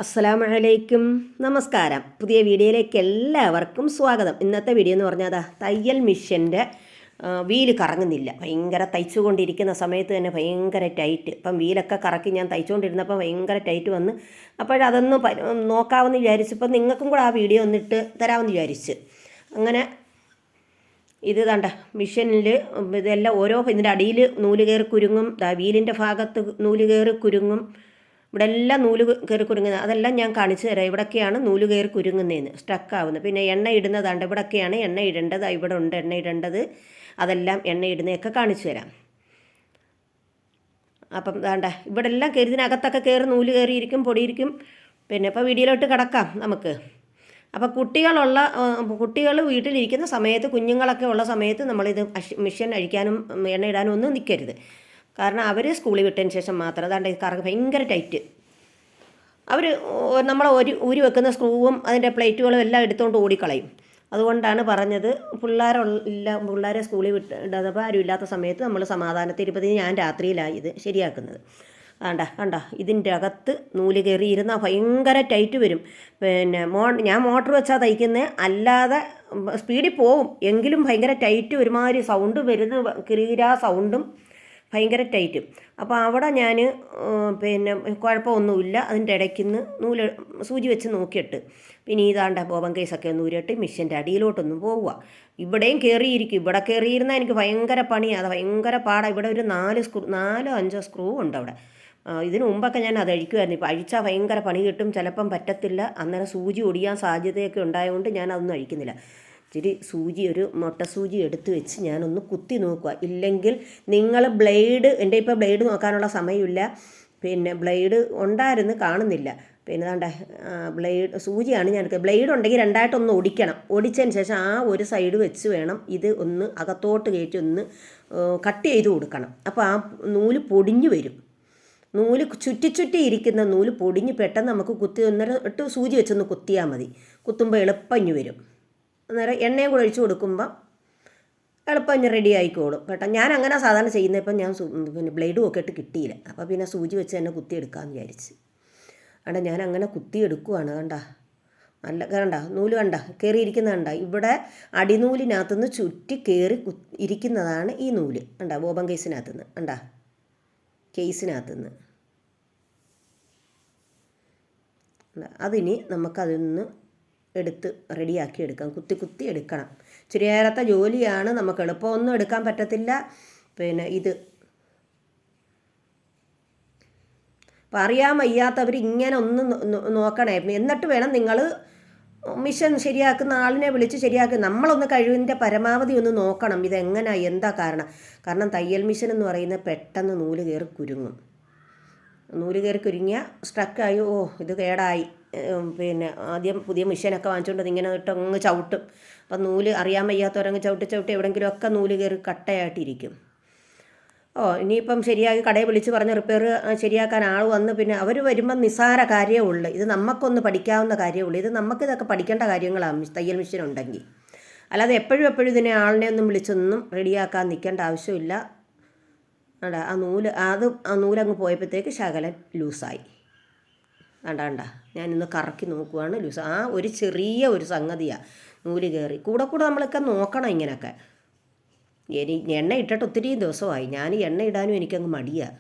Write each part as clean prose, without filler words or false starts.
അസ്സലാമലൈക്കും, നമസ്കാരം. പുതിയ വീഡിയോയിലേക്ക് എല്ലാവർക്കും സ്വാഗതം. ഇന്നത്തെ വീഡിയോ എന്ന് പറഞ്ഞാൽ തയ്യൽ മിഷ്യൻ്റെ വീല് കറങ്ങുന്നില്ല. ഭയങ്കര തയ്ച്ചുകൊണ്ടിരിക്കുന്ന സമയത്ത് തന്നെ ഭയങ്കര ടൈറ്റ്. ഇപ്പം വീലൊക്കെ കറക്കി ഞാൻ തയ്ച്ചുകൊണ്ടിരുന്നപ്പോൾ ഭയങ്കര ടൈറ്റ് വന്ന് അപ്പോഴതൊന്ന് നോക്കാമെന്ന് വിചാരിച്ചപ്പോൾ നിങ്ങൾക്കും കൂടെ ആ വീഡിയോ ഒന്നിട്ട് തരാമെന്ന് വിചാരിച്ച് അങ്ങനെ ഇത് കണ്ട മിഷ്യനിൽ ഇതെല്ലാം ഇതിൻ്റെ അടിയിൽ നൂല് കയറി കുരുങ്ങും, വീലിൻ്റെ ഭാഗത്ത് നൂല് കയറി കുരുങ്ങും. ഇവിടെ എല്ലാം നൂല് കയറി കുരുങ്ങുന്നത് അതെല്ലാം ഞാൻ കാണിച്ചു തരാം. ഇവിടൊക്കെയാണ് നൂല് കയറി കുരുങ്ങുന്നതെന്ന് സ്റ്റക്കാവുന്നത്. പിന്നെ എണ്ണ ഇടുന്നതാണ്ട് ഇവിടൊക്കെയാണ് എണ്ണ ഇടേണ്ടത്. ഇവിടെ ഉണ്ട് എണ്ണ ഇടേണ്ടത്, അതെല്ലാം എണ്ണ ഇടുന്നതൊക്കെ കാണിച്ചു തരാം. അപ്പം വേണ്ട ഇവിടെ എല്ലാം കയറി ഇതിനകത്തൊക്കെ കയറി നൂല് കയറിയിരിക്കും, പൊടിയിരിക്കും. പിന്നെ ഇപ്പോൾ വീഡിയോയിലോട്ട് കിടക്കാം നമുക്ക്. അപ്പോൾ കുട്ടികൾ വീട്ടിലിരിക്കുന്ന സമയത്ത്, കുഞ്ഞുങ്ങളൊക്കെ ഉള്ള സമയത്ത് നമ്മളിത് മിഷ്യൻ അഴിക്കാനും എണ്ണ ഇടാനും ഒന്നും നിൽക്കരുത്. കാരണം അവർ സ്കൂളിൽ വിട്ടതിന് ശേഷം മാത്രം അതാണ്ട് കറങ്ങി ഭയങ്കര ടൈറ്റ്. അവർ നമ്മൾ ഊരി വെക്കുന്ന സ്ക്രൂവും അതിൻ്റെ പ്ലേറ്റുകളും എല്ലാം എടുത്തുകൊണ്ട് ഓടിക്കളയും. അതുകൊണ്ടാണ് പറഞ്ഞത് പിള്ളേരെ സ്കൂളിൽ വിട്ടപ്പോൾ ആരും ഇല്ലാത്ത സമയത്ത് നമ്മൾ സമാധാനത്തിൽ ഇരുപ്പതിന് ഞാൻ രാത്രിയിലായി ഇത് ശരിയാക്കുന്നത്. കണ്ട ഇതിൻ്റെ അകത്ത് നൂല് കയറിയിരുന്നാൽ ഭയങ്കര ടൈറ്റ് വരും. പിന്നെ ഞാൻ മോട്ടർ വെച്ചാൽ തയ്ക്കുന്നത്, അല്ലാതെ സ്പീഡിൽ പോവും എങ്കിലും ഭയങ്കര ടൈറ്റ്, ഒരുമാതിരി സൗണ്ട് വരുന്ന കിരീരാ സൗണ്ടും ഭയങ്കര ടൈറ്റും. അപ്പോൾ അവിടെ ഞാൻ പിന്നെ കുഴപ്പമൊന്നുമില്ല. അതിൻ്റെ ഇടയ്ക്കുന്ന് സൂചി വെച്ച് നോക്കിയിട്ട് പിന്നെ ഇതാണ്ട ബോബൻ കേസൊക്കെ ഒന്ന് ഊരിയിട്ട് മിഷ്യൻ്റെ അടിയിലോട്ടൊന്നും പോവുക. ഇവിടെയും കയറിയിരിക്കും. ഇവിടെ കയറിയിരുന്നാൽ എനിക്ക് ഭയങ്കര പണിയാണ്, അത് ഭയങ്കര പാടാണ്. ഇവിടെ ഒരു 4-5 സ്ക്രൂ ഉണ്ട് അവിടെ. ഇതിനു മുമ്പൊക്കെ ഞാൻ അത് അഴിക്കുമായിരുന്നു. ഇപ്പോൾ അഴിച്ചാൽ ഭയങ്കര പണി കിട്ടും, ചിലപ്പം പറ്റത്തില്ല. അന്നേരം സൂചി ഒടിയാൻ സാധ്യതയൊക്കെ ഉണ്ടായതുകൊണ്ട് ഞാൻ അതൊന്നും അഴിക്കുന്നില്ല. ഇച്ചിരി സൂചി, ഒരു മുട്ട സൂചി എടുത്ത് വെച്ച് ഞാനൊന്ന് കുത്തി നോക്കുക. ഇല്ലെങ്കിൽ നിങ്ങൾ എൻ്റെ ഇപ്പോൾ ബ്ലേഡ് നോക്കാനുള്ള സമയമില്ല. പിന്നെ ബ്ലേഡ് ഉണ്ടായിരുന്നു, കാണുന്നില്ല. പിന്നെ സൂചിയാണ് ഞാൻ എടുക്കുക. ബ്ലേഡ് ഉണ്ടെങ്കിൽ രണ്ടായിട്ടൊന്ന് ഒടിക്കണം. ഒടിച്ചതിന് ശേഷം ആ ഒരു സൈഡ് വെച്ച് വേണം ഇത് ഒന്ന് അകത്തോട്ട് കയറ്റി ഒന്ന് കട്ട് ചെയ്ത് കൊടുക്കണം. അപ്പോൾ ആ നൂല് പൊടിഞ്ഞു വരും. നൂല് ചുറ്റി ഇരിക്കുന്ന നൂല് പൊടിഞ്ഞ് പെട്ടെന്ന് നമുക്ക് ഇട്ട് സൂചി വെച്ചൊന്ന് കുത്തിയാൽ മതി. കുത്തുമ്പോൾ എളുപ്പഞ്ഞു വരും. അന്നേരം എണ്ണയും കൂടെ ഒഴിച്ച് കൊടുക്കുമ്പം എളുപ്പം റെഡി ആയിക്കോളും കേട്ടോ. ഞാൻ അങ്ങനെ സാധാരണ ചെയ്യുന്നത്. ഇപ്പം ഞാൻ പിന്നെ ബ്ലേഡും ഒക്കെ ഇട്ട് കിട്ടിയില്ല. അപ്പോൾ പിന്നെ സൂചി വെച്ച് തന്നെ കുത്തിയെടുക്കാമെന്ന് വിചാരിച്ച്. ഞാൻ അങ്ങനെ കുത്തിയെടുക്കുവാണ്. കണ്ട നൂല് കയറിയിരിക്കുന്ന ഇവിടെ അടിനൂലിനകത്തുനിന്ന് ചുറ്റി കയറി ഇരിക്കുന്നതാണ് ഈ നൂല്. ബോബൻ കേസിനകത്തുനിന്ന് കേസിനകത്തുനിന്ന് അതിനി നമുക്കതൊന്ന് എടുത്ത് റെഡിയാക്കി എടുക്കാം. കുത്തി എടുക്കണം. ഇച്ചിരി നേരത്തെ ജോലിയാണ്, നമുക്ക് എളുപ്പമൊന്നും എടുക്കാൻ പറ്റത്തില്ല. പിന്നെ ഇത് അപ്പം അറിയാൻ വയ്യാത്തവർ ഇങ്ങനെ ഒന്ന് നോക്കണേ. എന്നിട്ട് വേണം നിങ്ങൾ മിഷൻ ശരിയാക്കുന്ന ആളിനെ വിളിച്ച് ശരിയാക്കി. നമ്മളൊന്ന് കഴിവിൻ്റെ പരമാവധി ഒന്ന് നോക്കണം ഇതെങ്ങനെയാണ്, എന്താ കാരണം തയ്യൽ മിഷൻ എന്ന് പറയുന്നത് പെട്ടെന്ന് നൂല് കയറി കുരുങ്ങും. നൂല് കയറി കുരുങ്ങിയാൽ സ്ട്രക്കായി, ഇത് കേടായി. പിന്നെ ആദ്യം പുതിയ മിഷനൊക്കെ വാങ്ങിച്ചുകൊണ്ട് ഇങ്ങനെ ഇട്ട് അങ്ങ് ചവിട്ടും. അപ്പം നൂല് അറിയാൻ വയ്യാത്തവരങ്ങ് ചവിട്ടി എവിടെയെങ്കിലുമൊക്കെ നൂല് കയറി കട്ടയായിട്ടിരിക്കും. ഇനിയിപ്പം ശരിയാക്കി കടയിൽ വിളിച്ച് പറഞ്ഞ് റിപ്പയർ ശരിയാക്കാൻ ആൾ വന്ന് പിന്നെ അവർ വരുമ്പം നിസ്സാര കാര്യമേ ഉള്ളൂ. ഇത് നമുക്കൊന്ന് പഠിക്കാവുന്ന കാര്യമേ ഉള്ളൂ. ഇതൊക്കെ പഠിക്കേണ്ട കാര്യങ്ങളാണ് തയ്യൽ മിഷൻ ഉണ്ടെങ്കിൽ. അല്ലാതെ എപ്പോഴും ഇതിനെ ആളിനെ ഒന്നും വിളിച്ചൊന്നും റെഡിയാക്കാൻ നിൽക്കേണ്ട ആവശ്യമില്ല. ആ നൂലങ്ങ് പോയപ്പോഴത്തേക്ക് ശകലം ലൂസായി. ഞാനിന്ന് കറക്കി നോക്കുവാണ്. ലൂസ് ഒരു ചെറിയ ഒരു സംഗതിയാണ് നൂല് കയറി. കൂടെ നമ്മളൊക്കെ നോക്കണം ഇങ്ങനെയൊക്കെ. എണ്ണ ഇട്ടിട്ട് ഒത്തിരി ദിവസമായി. ഞാൻ എണ്ണ ഇടാനും എനിക്കങ്ങ് മടിയാണ്.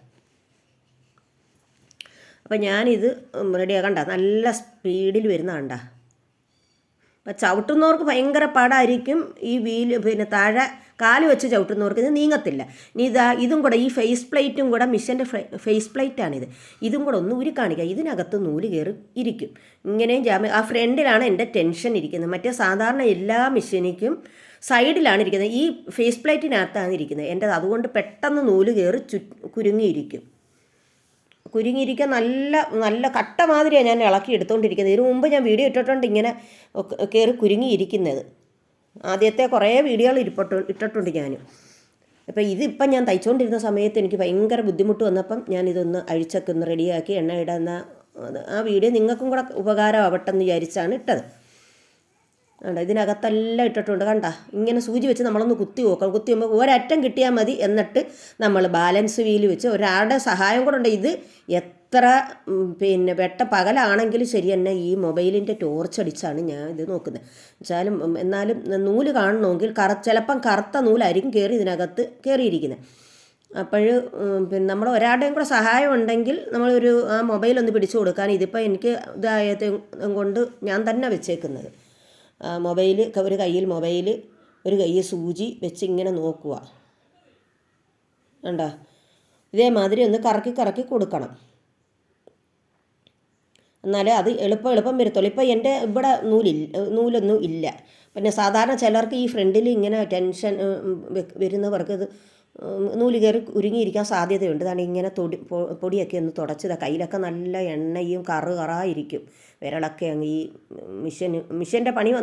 അപ്പം ഞാനിത് റെഡിയാക്കണ്ട. നല്ല സ്പീഡിൽ വരുന്ന അപ്പം ചവിട്ടുന്നവർക്ക് ഭയങ്കര പാടായിരിക്കും. ഈ വീല് പിന്നെ താഴെ കാല് വെച്ച് ചവിട്ടുന്നവർക്ക് ഇത് നീങ്ങത്തില്ല. ഇനി ഇതും കൂടെ ഈ ഫേസ് പ്ലേറ്റും കൂടെ മിഷൻ്റെ ഫേസ് പ്ലേറ്റാണിത്. ഇതും കൂടെ ഒന്ന് ഊരി കാണിക്കുക. ഇതിനകത്ത് നൂല് കയറി ഇരിക്കും. ഇങ്ങനെയും ആ ഫ്രണ്ടിലാണ് എൻ്റെ ടെൻഷൻ ഇരിക്കുന്നത്. മറ്റേ സാധാരണ എല്ലാ മിഷനിക്കും സൈഡിലാണ് ഇരിക്കുന്നത്. ഈ ഫേസ് പ്ലേറ്റിനകത്താണ് ഇരിക്കുന്നത് എൻ്റെ. അതുകൊണ്ട് പെട്ടെന്ന് നൂല് കയറി കുരുങ്ങിയിരിക്കാൻ നല്ല കട്ട മാതിരിയാണ് ഞാൻ ഇളക്കി എടുത്തുകൊണ്ടിരിക്കുന്നത്. ഇതിനു മുമ്പ് ഞാൻ വീഡിയോ ഇട്ടിട്ടുണ്ട് ഇങ്ങനെ കയറി കുരുങ്ങിയിരിക്കുന്നത്. ആദ്യത്തെ കുറേ വീഡിയോകൾ ഇട്ടിട്ടുണ്ട് ഞാൻ. അപ്പോൾ ഇതിപ്പം ഞാൻ തയ്ച്ചുകൊണ്ടിരുന്ന സമയത്ത് എനിക്ക് ഭയങ്കര ബുദ്ധിമുട്ട് വന്നപ്പം ഞാനിതൊന്ന് അഴിച്ചൊക്കെ ഒന്ന് റെഡിയാക്കി എണ്ണ ഇടുന്ന ആ വീഡിയോ നിങ്ങൾക്കും കൂടെ ഉപകാരമാവട്ടെ എന്ന് വിചാരിച്ചാണ് ഇട്ടത്. ഇതിനകത്തെല്ലാം ഇട്ടിട്ടുണ്ട്. ഇങ്ങനെ സൂചി വെച്ച് നമ്മളൊന്ന് കുത്തി നോക്കണം. കുത്തി നോക്കുമ്പോൾ ഒരറ്റം കിട്ടിയാൽ മതി. എന്നിട്ട് നമ്മൾ ബാലൻസ് വീല് വെച്ച് ഒരാളുടെ സഹായം കൂടെ ഉണ്ട്. ഇത് എത്ര പിന്നെ പകലാണെങ്കിലും ശരി തന്നെ ഈ മൊബൈലിൻ്റെ ടോർച്ചടിച്ചാണ് ഞാൻ ഇത് നോക്കുന്നത്. വെച്ചാലും എന്നാലും നൂല് കാണണമെങ്കിൽ ചിലപ്പം കറുത്ത നൂലായിരിക്കും ഇതിനകത്ത് കയറിയിരിക്കുന്നത്. അപ്പോൾ പിന്നെ നമ്മൾ ഒരാളുടെയും കൂടെ സഹായം ഉണ്ടെങ്കിൽ നമ്മളൊരു ആ മൊബൈലൊന്ന് പിടിച്ചു കൊടുക്കാൻ. ഇതിപ്പോൾ എനിക്ക് ഇതായത് കൊണ്ട് ഞാൻ തന്നെ വെച്ചേക്കുന്നത്. മൊബൈൽ ഒരു കയ്യിൽ മൊബൈൽ, ഒരു കയ്യിൽ സൂചി വെച്ച് ഇങ്ങനെ നോക്കുക. കണ്ടോ? ഇതേമാതിരി ഒന്ന് കറക്കി കൊടുക്കണം, എന്നാലേ അത് എളുപ്പം വരത്തുള്ളൂ. ഇപ്പോൾ എൻ്റെ ഇവിടെ നൂലൊന്നും ഇല്ല. പിന്നെ സാധാരണ ചിലർക്ക് ഈ ഫ്രണ്ടിൽ ഇങ്ങനെ ടെൻഷൻ വരുന്നവർക്ക് ഇത് നൂല് കയറി ഉരുങ്ങിയിരിക്കാൻ സാധ്യതയുണ്ട്. അതാണ് ഇങ്ങനെ പൊടിയൊക്കെ ഒന്ന് തുടച്ചത്. കയ്യിലൊക്കെ നല്ല എണ്ണയും കറായിരിക്കും. വിരളൊക്കെ അങ്ങ് ഈ മിഷ്യൻ്റെ പണി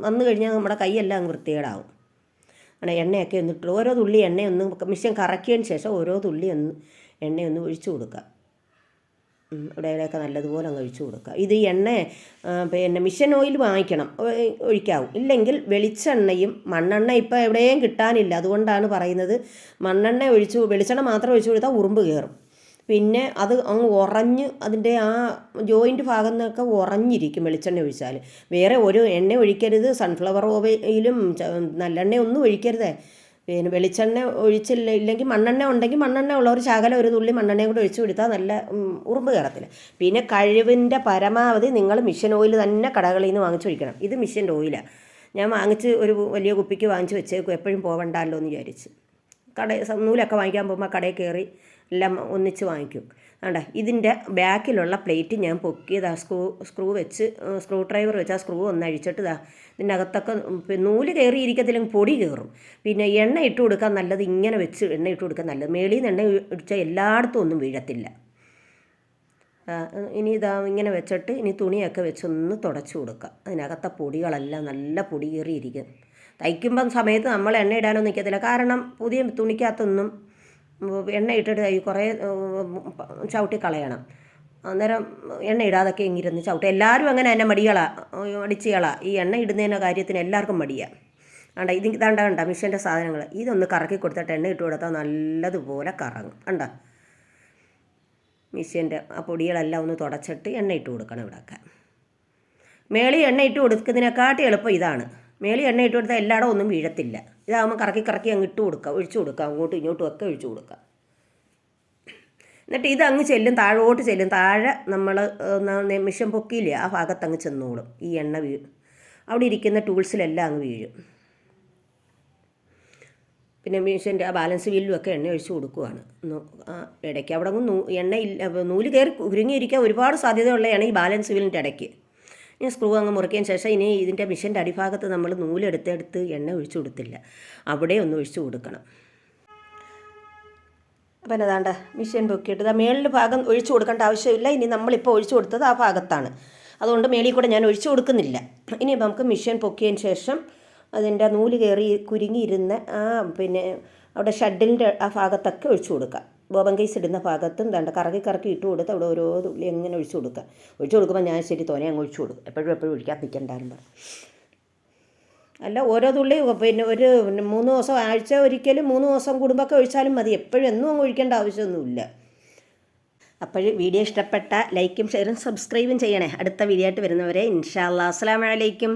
വന്നു കഴിഞ്ഞാൽ നമ്മുടെ കൈയെല്ലാം അങ്ങ് വൃത്തികേടാവും. അങ്ങനെ എണ്ണയൊക്കെ ഒന്നിട്ട് ഓരോ തുള്ളി എണ്ണയൊന്ന് മിഷ്യൻ കറക്കിയതിന് ശേഷം ഓരോ തുള്ളി എണ്ണയൊന്ന് ഒഴിച്ചു കൊടുക്കുക. ഇവിടെയൊക്കെ നല്ലതുപോലെ അങ്ങ് ഒഴിച്ചു കൊടുക്കുക. ഇത് ഈ എണ്ണ പിന്നെ മിഷ്യൻ ഓയിൽ വാങ്ങിക്കണം, ഒഴിക്കാവും. ഇല്ലെങ്കിൽ വെളിച്ചെണ്ണയും മണ്ണെണ്ണ ഇപ്പോൾ എവിടെയും കിട്ടാനില്ല. അതുകൊണ്ടാണ് പറയുന്നത് മണ്ണെണ്ണ വെളിച്ചെണ്ണ മാത്രം ഒഴിച്ചു കൊടുത്താൽ ഉറുമ്പ് കയറും. പിന്നെ അത് അങ്ങ് ഉറഞ്ഞ് അതിൻ്റെ ആ ജോയിൻറ്റ് ഭാഗം നിന്നൊക്കെ ഉറഞ്ഞിരിക്കും വെളിച്ചെണ്ണ ഒഴിച്ചാൽ. വേറെ ഒരു എണ്ണ ഒഴിക്കരുത്. സൺഫ്ലവർ ഓയിലും നല്ലെണ്ണയൊന്നും ഒഴിക്കരുതേ. പിന്നെ വെളിച്ചെണ്ണ ഇല്ലെങ്കിൽ മണ്ണെണ്ണ ഉണ്ടെങ്കിൽ മണ്ണെണ്ണ ഉള്ള ഒരു ശകലം ഒരു തുള്ളി മണ്ണെണ്ണയും കൂടെ ഒഴിച്ചു കൊടുത്താൽ നല്ല ഉറുമ്പ് കയറത്തില്ല. പിന്നെ കഴിവിൻ്റെ പരമാവധി നിങ്ങൾ മിഷ്യൻ ഓയിൽ തന്നെ കടകളിൽ നിന്ന് വാങ്ങിച്ചൊഴിക്കണം. ഇത് മിഷ്യൻ്റെ ഓയിലാണ്. ഞാൻ ഒരു വലിയ കുപ്പിക്ക് വാങ്ങിച്ച് വെച്ചേക്കും, എപ്പോഴും പോകണ്ടല്ലോ എന്ന് വിചാരിച്ച്. നൂലൊക്കെ വാങ്ങിക്കാൻ പോകുമ്പോൾ കടയിൽ കയറി എല്ലാം ഒന്നിച്ച് വാങ്ങിക്കും. വേണ്ട, ഇതിൻ്റെ ബാക്കിലുള്ള പ്ലേറ്റ് ഞാൻ പൊക്കിയതാ സ്ക്രൂ ഡ്രൈവർ വെച്ച് ആ സ്ക്രൂ ഒന്ന് അഴിച്ചിട്ട് ഇതിൻ്റെ അകത്തൊക്കെ നൂല് കയറിയിരിക്കത്തില്ലെങ്കിൽ പൊടി കയറും. പിന്നെ എണ്ണ ഇട്ട് കൊടുക്കാൻ നല്ലത് ഇങ്ങനെ വെച്ച് എണ്ണ ഇട്ട് കൊടുക്കാൻ നല്ലത്. മേളിൽ നിന്ന് എണ്ണ ഇടിച്ചാൽ എല്ലായിടത്തും ഒന്നും വീഴത്തില്ല. ഇനി ഇങ്ങനെ വെച്ചിട്ട് ഇനി തുണിയൊക്കെ വെച്ചൊന്ന് തുടച്ചു കൊടുക്കുക. അതിനകത്തെ പൊടികളെല്ലാം നല്ല പൊടി കയറിയിരിക്കും. തയ്ക്കുമ്പം സമയത്ത് നമ്മൾ എണ്ണ ഇടാനൊന്നും നിൽക്കത്തില്ല. കാരണം പുതിയ തുണിക്കകത്തൊന്നും എണ്ണ ഇട്ടിട്ട് കുറേ ചവിട്ടി കളയണം. അന്നേരം എണ്ണ ഇടാതൊക്കെ ഇങ്ങിരുന്ന് ചവിട്ടി. എല്ലാവരും അങ്ങനെ തന്നെ മടിച്ചുകളാ. ഈ എണ്ണ ഇടുന്നതിൻ്റെ കാര്യത്തിന് എല്ലാവർക്കും മടിയാണ്. കണ്ട മിഷ്യൻ്റെ സാധനങ്ങൾ ഇതൊന്ന് കറക്കി കൊടുത്തിട്ട് എണ്ണ ഇട്ട് കൊടുത്താൽ നല്ലതുപോലെ കറങ്ങും. കണ്ട, മിഷ്യൻ്റെ ആ പൊടികളെല്ലാം ഒന്ന് തുടച്ചിട്ട് എണ്ണ ഇട്ട് കൊടുക്കണം. ഇവിടെയൊക്കെ മേളി എണ്ണ ഇട്ട് കൊടുക്കുന്നതിനെക്കാട്ടി എളുപ്പം ഇതാണ്. മേളി എണ്ണ ഇട്ട് കൊടുത്താൽ എല്ലായിടും ഒന്നും വീഴത്തില്ല. ഇതാകുമ്പോൾ കറക്കി അങ്ങ് ഇട്ട് കൊടുക്കുക, ഒഴിച്ചു കൊടുക്കുക, അങ്ങോട്ടും ഇങ്ങോട്ടും ഒക്കെ ഒഴിച്ചു കൊടുക്കുക. എന്നിട്ട് ഇതങ്ങ് താഴോട്ട് ചെല്ലും. താഴെ നമ്മൾ മിഷ്യൻ പൊക്കിയില്ലേ ആ ഭാഗത്തങ്ങ് ചെന്നോളും. ഈ എണ്ണ അവിടെ ഇരിക്കുന്ന ടൂൾസിലെല്ലാം അങ്ങ് വീഴും. പിന്നെ മിഷ്യൻ്റെ ആ ബാലൻസ് വീലിലും ഒക്കെ എണ്ണ ഒഴിച്ച് കൊടുക്കുകയാണ്. ഇടയ്ക്ക് അവിടെ എണ്ണ നൂല് കയറി ഉരുങ്ങിയിരിക്കാൻ ഒരുപാട് സാധ്യതയുള്ളതാണ് ഈ ബാലൻസ് വീലിൻ്റെ ഇടയ്ക്ക്. ഇനി സ്ക്രൂ അങ്ങ് മുറിക്കിയതിന് ശേഷം ഇനി ഇതിൻ്റെ മിഷ്യൻ്റെ അടിഭാഗത്ത് നമ്മൾ നൂലെടുത്ത് എണ്ണ ഒഴിച്ചു കൊടുത്തില്ല, അവിടെ ഒന്ന് ഒഴിച്ചു കൊടുക്കണം. അപ്പം എന്നതാണ്ട മിഷ്യൻ പൊക്കിയിട്ട് മേളിൽ ഭാഗം ഒഴിച്ചു കൊടുക്കേണ്ട ആവശ്യമില്ല. ഇനി നമ്മളിപ്പോൾ ഒഴിച്ചു കൊടുത്തത് ആ ഭാഗത്താണ്, അതുകൊണ്ട് മേളിൽ കൂടെ ഞാൻ ഒഴിച്ചു കൊടുക്കുന്നില്ല. ഇനി നമുക്ക് മിഷ്യൻ പൊക്കിയതിന് ശേഷം അതിൻ്റെ നൂല് കയറി കുരുങ്ങിയിരുന്ന പിന്നെ അവിടെ ഷഡിലിൻ്റെ ആ ഭാഗത്തൊക്കെ ഒഴിച്ചു കൊടുക്കുക. ബോബൻ കേസ് ഇടുന്ന ഭാഗത്തും കറക്കി ഇട്ട് കൊടുത്ത് അവിടെ ഓരോ തുള്ളി എങ്ങനെ ഒഴിച്ചു കൊടുക്കുമ്പോൾ ഞാൻ ശരി തോനെ അങ്ങ് ഒഴിച്ചു കൊടുക്കും. എപ്പോഴും ഒഴിക്കാൻ നിൽക്കണ്ടായിരുന്നു. അല്ല, ഓരോ തുള്ളി പിന്നെ ഒരു 3 ദിവസം ആഴ്ച ഒരിക്കലും 3 ദിവസം കൂടുമ്പോഴൊക്കെ ഒഴിച്ചാലും മതി. എപ്പോഴും എന്നും അങ്ങ് ഒഴിക്കേണ്ട ആവശ്യമൊന്നുമില്ല. അപ്പോൾ വീഡിയോ ഇഷ്ടപ്പെട്ട ലൈക്കും ഷെയറും സബ്സ്ക്രൈബും ചെയ്യണേ. അടുത്ത വീഡിയോ ആയിട്ട് വരുന്നവരെ ഇൻഷാ അല്ലാഹ്. അസ്സലാമു അലൈക്കും.